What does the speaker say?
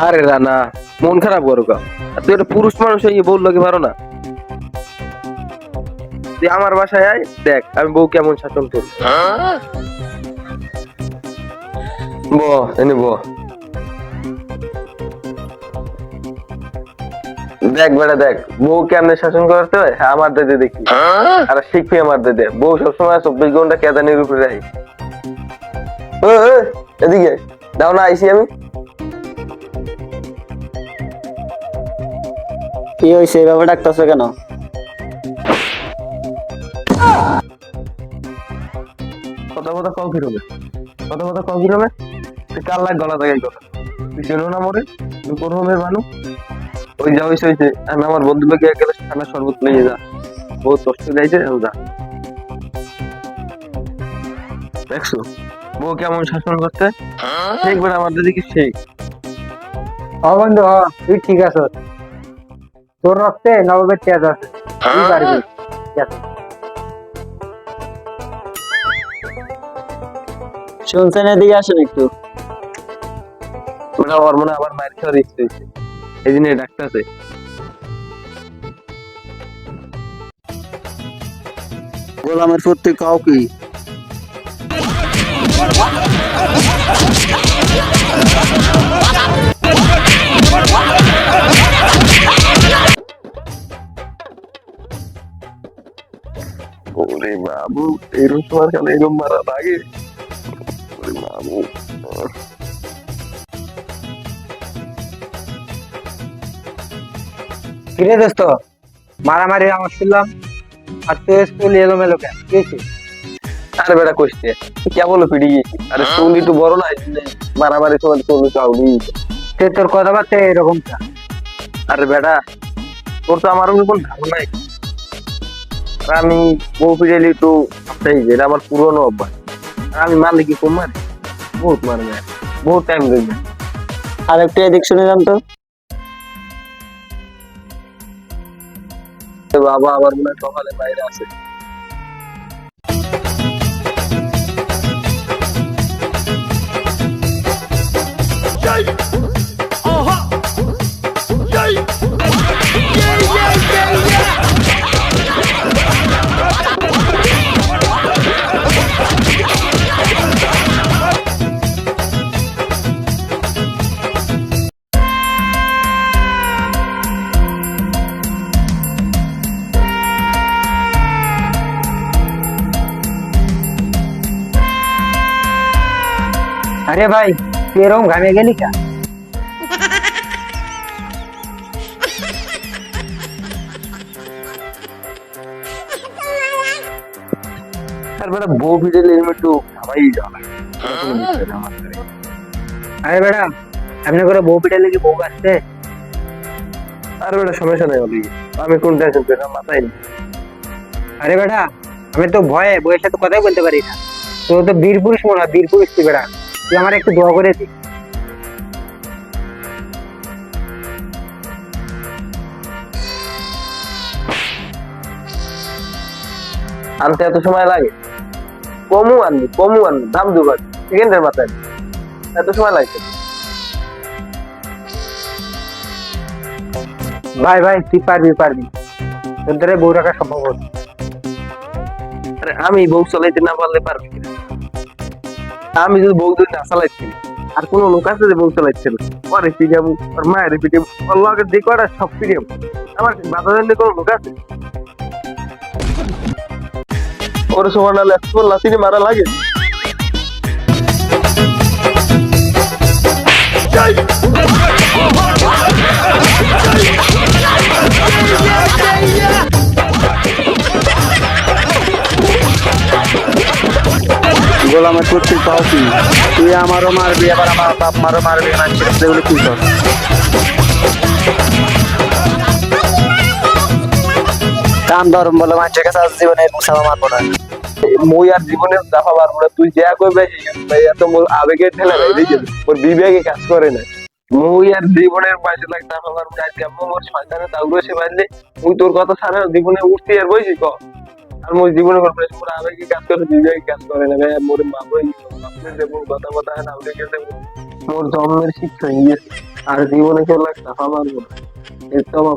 আরে রানা, মন খারাপ করো কা? তুই একটা পুরুষ মানুষ হয়ে বউ লাগে পারো না? তুই আমার বাসায় আয়, দেখ আমি বউ কেমন শাসন করি। ব এনে ব দেখ বেটা দেখ, বউ কেমনে শাসন করতে হয় হ্যাঁ আমার দাদে দেখি। আর শিখবি আমার দাদে, বউ সবসময় 24 ঘন্টা কেদানির উপরে রাখি। এদিকে দাও না, আইসি আমি। কি হয়েছে এভাবে ডাকতেছো কেন? কথা কথা কও কিরমে, কথা কথা কও কিরমে? তুই কার লাগ গলা দেখাই কথা, তুই চেনো না মরে, তুই কোন রকমের মানুষ? ওই যা হয়েছে আমি আমার বন্ধু লোকে গেলে ঠান্ডা শরবত নিয়ে যা, বহুত কষ্ট দিয়েছে যা। দেখছো বউ কেমন শাসন করতে? দেখবে আমাদের দিকে শেখ। বন্ধু তুই ঠিক আছো, তোর রক্তে নবাবের তেজ আছে, তুই পারবি। শুনছেন, এদিকে আসেন একটু। ওটা ওর মনে আবার মায়ের খাওয়ার ইচ্ছে হয়েছে, এই জন্য ডাক্তারছে। গোলামের প্রতি কাউ কি? ওরে বাবু, এরকম তোমার কেন এরকম মারা লাগে? ওরে বাবু, কিরে দোস্ত, মারামারি আমার শুনলাম, আর তুই স্কুল এলোমেলো কেন, কি হয়েছে? আরে বেটা কইছে কেবল পিড়ি গেছি, আরে চুল একটু বড় না, এই জন্যে মারামারি তোমার চুল চাউলি। তোর কথাবার্তা এরকম কা? আরে বেটা তোর তো আমার উপর কোনো ধারণা নাই। আর আমি বউ ফিরেলি তো সপ্তাহে এটা আমার পুরনো অভ্যাস। আর আমি মারলে কি কম মারি? বহুত মারে না, বহুত টাইম দেবে। আর একটু এদিক শুনে যান তো। বাবা আবার মনে হয় সকালে বাইরে আছে। আরে ভাই তুই এরকম ঘামে গেলি কা? আর বেটা বউ ফিরেলে একটু খাওয়াই যাওয়া লাগে, কোনো বিষয় না আমার কাছে। আরে বেটা এমনি করে বউ পিটালে কি বউ আসছে? আর বেটা সমস্যা নেই ওদিকে, আমি কোন টেনশন করি না, মাথায় নেই। আরে বেটা আমি তো ভয়ে বউয়ের সাথে কথাই বলতে পারি না, তোর তো বীর পুরুষ মনে হয়, বীর পুরুষ তুই বেটা, তুই আমার একটু দোয়া করে দিস। আনতে এত সময় লাগে? কমু আনবি দাম দুবার সেকেন্ডের মাথায়, এত সময় লাগছে? ভাই ভাই তুই পারবি, তোর দ্বারা বউ রাখা সম্ভব হবে। আরে আমি বউ চালাইতে না পারলে পারবি কিনা? আমি যদি বউ যদি না চালাইছি, আর কোন লোক আছে যে বউ চালাইছে না? পরে পিড়াবো, আর মায়ের পিড়াবো, ওর লগে যে কটা সব পিড়াবো। আমার বাধা দিলে কোন লোক আছে? ওর সময় না লাগছে লাতিনি মারা লাগে। গোলামের প্রতি কাউ কি? তুই আমারও মারবি, আবার আমার বাপ মারও মারবি, মানুষের এগুলো কি কর? কাম ধরম বলে মানুষের কাছে আজ জীবনে মুসাফা মারবো না। মই আর জীবনে দেখা পারবো না, তুই যা করবে এত মোর আবেগে ঠেলে দেয়, বুঝলি? ওর বিবেকে কাজ করে না। মই আর জীবনের বাইরে লাগে দেখা পারবো না, আজকে মোর শয়তানে দাউড়ে সে বাঁধলে মুই তোর কথা ছাড়া জীবনে উঠতে আর বইছি ক। আর মোর জীবনে করবে মোর আবেগে কাজ করে, বিবেকে কাজ করে না। মোর মা বই আপনার যে মোর কথা কথা না উঠে গেছে মোর জন্মের শিক্ষা হয়ে গেছে আর জীবনে কেউ লাগতে পারবো না এই তো আমার